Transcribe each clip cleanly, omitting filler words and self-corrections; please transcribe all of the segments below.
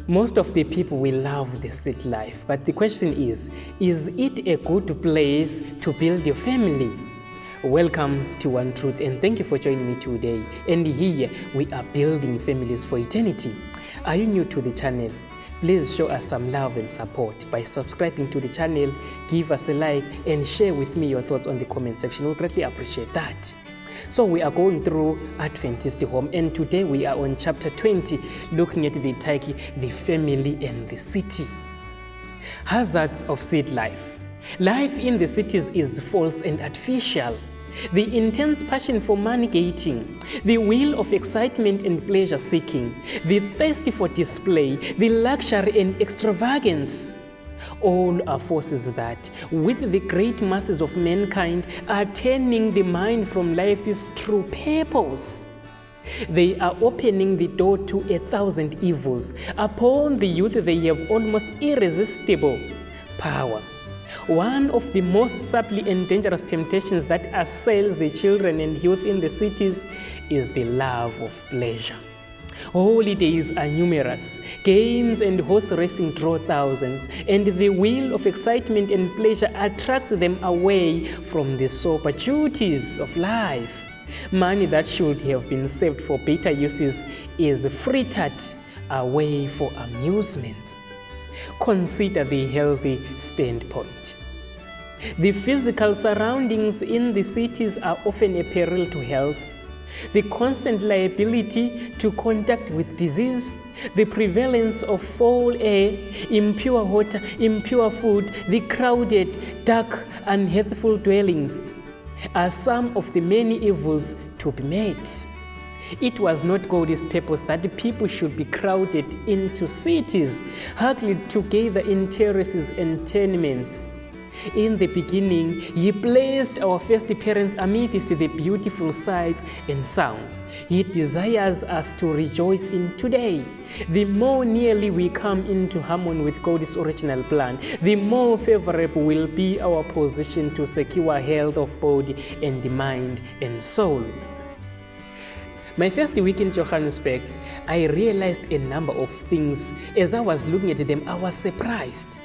Most of the people will love the city life, but the question is it a good place to build your family? Welcome to One Truth, and thank you for joining me today. And here we are building families for eternity. Are you new to the channel? Please show us some love and support by subscribing to the channel, give us a like, and share with me your thoughts on the comment section. We'll greatly appreciate that. So we are going through Adventist Home, and today we are on chapter 20, looking at the title, The Family and the City. Hazards of city life. Life in the cities is false and artificial. The intense passion for money-getting, the will of excitement and pleasure-seeking, the thirst for display, the luxury and extravagance, all are forces that, with the great masses of mankind, are turning the mind from life's true purpose. They are opening the door to 1,000 evils. Upon the youth they have almost irresistible power. One of the most subtly and dangerous temptations that assails the children and youth in the cities is the love of pleasure. Holidays are numerous, games and horse racing draw thousands, and the will of excitement and pleasure attracts them away from the sober duties of life. Money that should have been saved for better uses is frittered away for amusements. Consider the healthy standpoint. The physical surroundings in the cities are often a peril to health. The constant liability to contact with disease, the prevalence of foul air, impure water, impure food, the crowded, dark, and unhealthful dwellings are some of the many evils to be met. It was not God's purpose that the people should be crowded into cities, huddled together in terraces and tenements. In the beginning, He placed our first parents amidst the beautiful sights and sounds He desires us to rejoice in today. The more nearly we come into harmony with God's original plan, the more favorable will be our position to secure health of body and mind and soul. My first week in Johannesburg, I realized a number of things. As I was looking at them, I was surprised.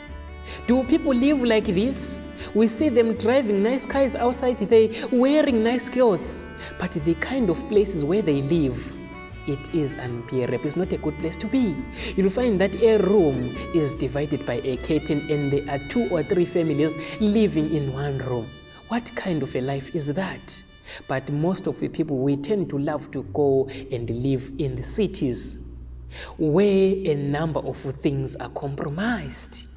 Do people live like this? We see them driving nice cars outside there, wearing nice clothes. But the kind of places where they live, it is unbearable. It's not a good place to be. You'll find that a room is divided by a curtain and there are 2 or 3 families living in one room. What kind of a life is that? But most of the people, we tend to love to go and live in the cities where a number of things are compromised.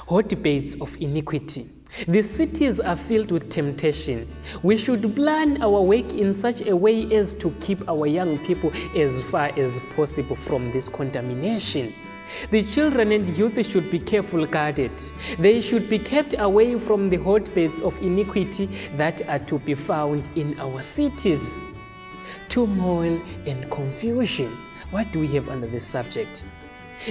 Hotbeds of iniquity. The cities are filled with temptation. We should plan our work in such a way as to keep our young people as far as possible from this contamination. The children and youth should be carefully guarded. They should be kept away from the hotbeds of iniquity that are to be found in our cities. Turmoil and confusion. What do we have under this subject?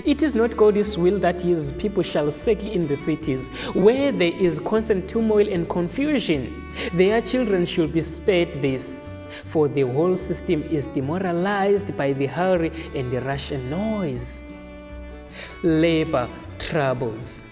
It is not God's will that His people shall settle in the cities where there is constant turmoil and confusion. Their children should be spared this, for the whole system is demoralized by the hurry and the rush and noise. Labor troubles.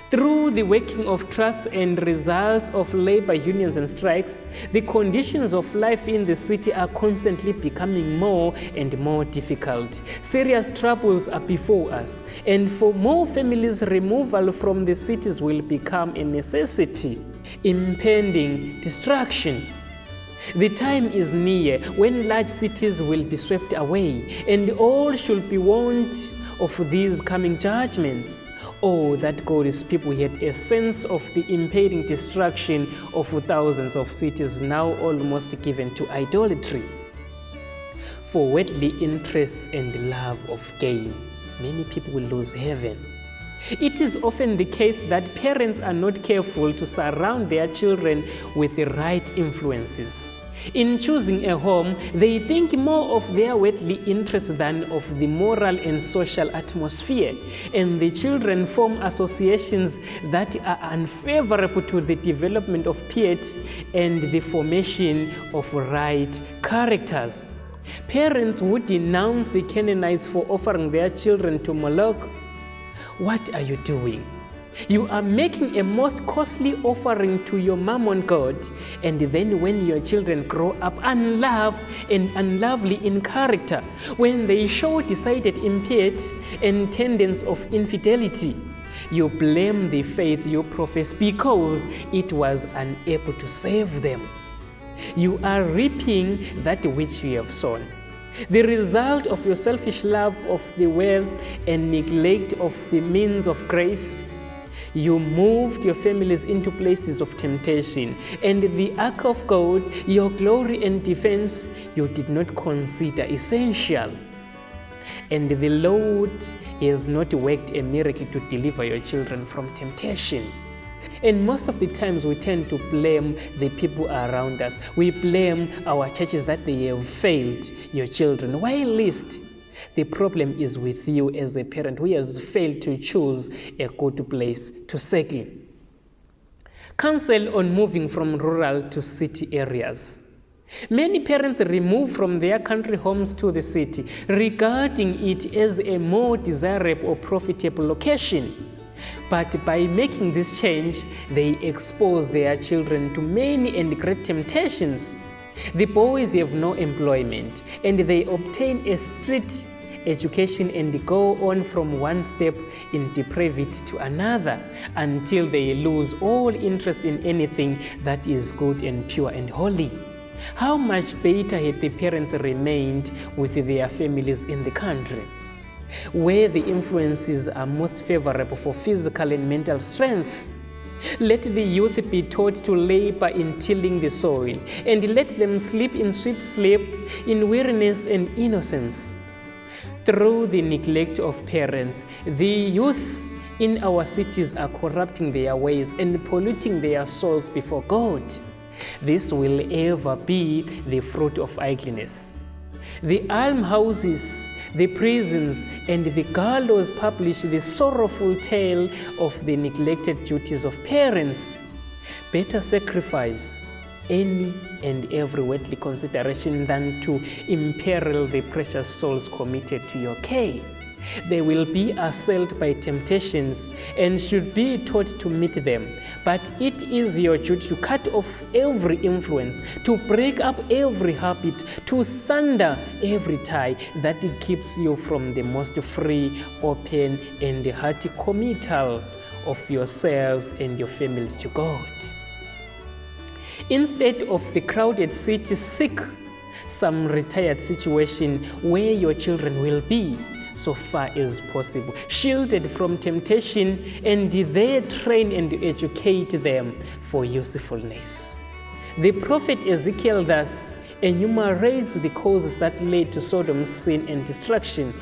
Through the working of trusts and results of labor unions and strikes, the conditions of life in the city are constantly becoming more and more difficult. Serious troubles are before us, and for more families, removal from the cities will become a necessity. Impending destruction. The time is near when large cities will be swept away, and all should be warned of these coming judgments. Oh, that God's people had a sense of the impending destruction of thousands of cities now almost given to idolatry. For worldly interests and love of gain, many people will lose heaven. It is often the case that parents are not careful to surround their children with the right influences. In choosing a home, they think more of their worldly interests than of the moral and social atmosphere, and the children form associations that are unfavorable to the development of piety and the formation of right characters. Parents who denounce the Canaanites for offering their children to Moloch. What are you doing? You are making a most costly offering to your mammon god, and then when your children grow up unloved and unlovely in character, when they show decided impiety and tendencies of infidelity, you blame the faith you profess because it was unable to save them. You are reaping that which you have sown. The result of your selfish love of the world and neglect of the means of grace. You moved your families into places of temptation, and the ark of God, your glory and defense, you did not consider essential. And the Lord has not worked a miracle to deliver your children from temptation. And most of the times we tend to blame the people around us. We blame our churches that they have failed your children. Why least? The problem is with you as a parent who has failed to choose a good place to settle. Counsel on moving from rural to city areas. Many parents remove from their country homes to the city, regarding it as a more desirable or profitable location. But by making this change, they expose their children to many and great temptations. The boys have no employment, and they obtain a street education and go on from one step in depravity to another until they lose all interest in anything that is good and pure and holy. How much better had the parents remained with their families in the country, where the influences are most favorable for physical and mental strength. Let the youth be taught to labor in tilling the soil, and let them sleep in sweet sleep, in weariness and innocence. Through the neglect of parents, the youth in our cities are corrupting their ways and polluting their souls before God. This will ever be the fruit of idleness. The almhouses, the prisons, and the gallows publish the sorrowful tale of the neglected duties of parents. Better sacrifice any and every worldly consideration than to imperil the precious souls committed to your care. They will be assailed by temptations and should be taught to meet them. But it is your duty to cut off every influence, to break up every habit, to sunder every tie that keeps you from the most free, open, and hearty committal of yourselves and your families to God. Instead of the crowded city, seek some retired situation where your children will be, so far as possible, shielded from temptation, and there train and educate them for usefulness. The prophet Ezekiel thus enumerates the causes that led to Sodom's sin and destruction.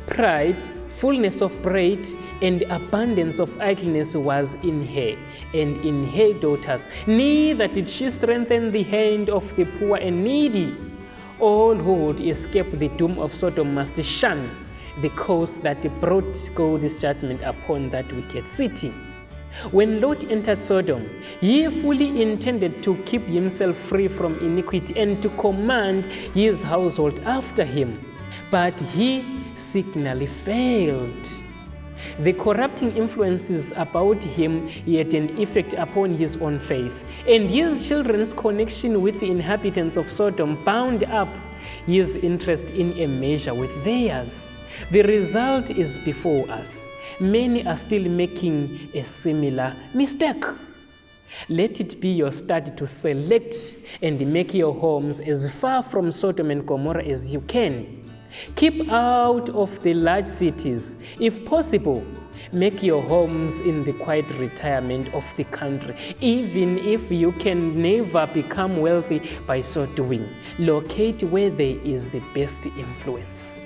Pride, fullness of bread, and abundance of idleness was in her and in her daughters. Neither did she strengthen the hand of the poor and needy. All who would escape the doom of Sodom must shun the cause that brought God's judgment upon that wicked city. When Lot entered Sodom, he fully intended to keep himself free from iniquity and to command his household after him. But he signally failed. The corrupting influences about him had an effect upon his own faith, and his children's connection with the inhabitants of Sodom bound up his interest in a measure with theirs. The result is before us. Many are still making a similar mistake. Let it be your study to select and make your homes as far from Sodom and Gomorrah as you can. Keep out of the large cities. If possible, make your homes in the quiet retirement of the country. Even if you can never become wealthy by so doing, locate where there is the best influence.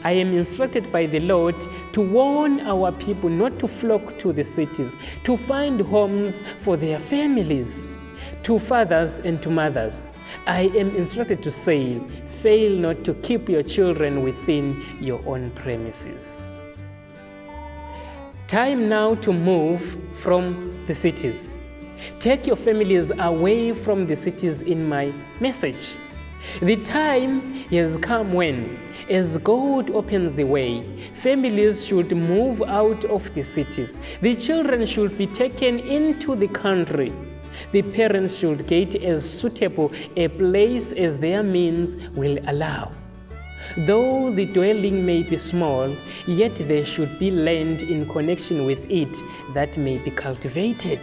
I am instructed by the Lord to warn our people not to flock to the cities, to find homes for their families. To fathers and to mothers, I am instructed to say, fail not to keep your children within your own premises. Time now to move from the cities. Take your families away from the cities in my message. The time has come when, as God opens the way, families should move out of the cities. The children should be taken into the country. The parents should get as suitable a place as their means will allow. Though the dwelling may be small, yet there should be land in connection with it that may be cultivated.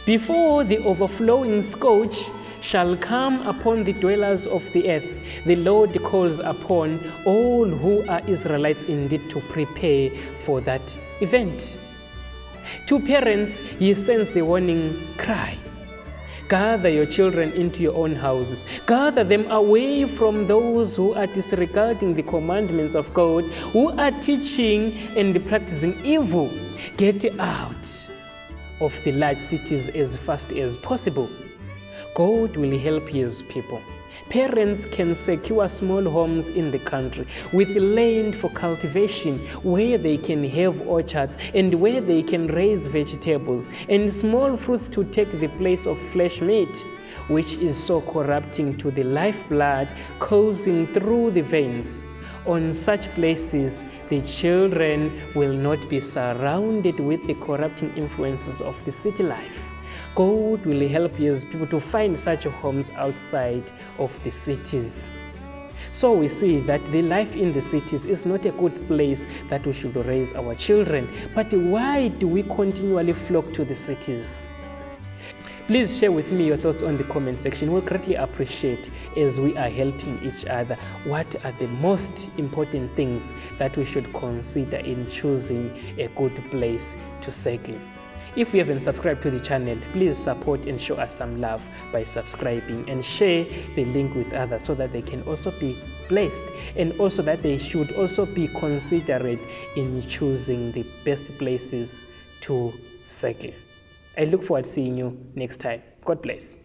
Before the overflowing scourge shall come upon the dwellers of the earth, the Lord calls upon all who are Israelites indeed to prepare for that event. To parents, he sends the warning cry. Gather your children into your own houses. Gather them away from those who are disregarding the commandments of God, who are teaching and practicing evil. Get out of the large cities as fast as possible. God will help his people. Parents can secure small homes in the country with land for cultivation where they can have orchards and where they can raise vegetables and small fruits to take the place of flesh meat, which is so corrupting to the lifeblood, coursing through the veins. On such places, the children will not be surrounded with the corrupting influences of the city life. God will help his people to find such homes outside of the cities. So we see that the life in the cities is not a good place that we should raise our children. But why do we continually flock to the cities? Please share with me your thoughts on the comment section. We'll greatly appreciate as we are helping each other. What are the most important things that we should consider in choosing a good place to settle? If you haven't subscribed to the channel, please support and show us some love by subscribing and share the link with others so that they can also be blessed, and also that they should also be considerate in choosing the best places to settle. I look forward to seeing you next time. God bless.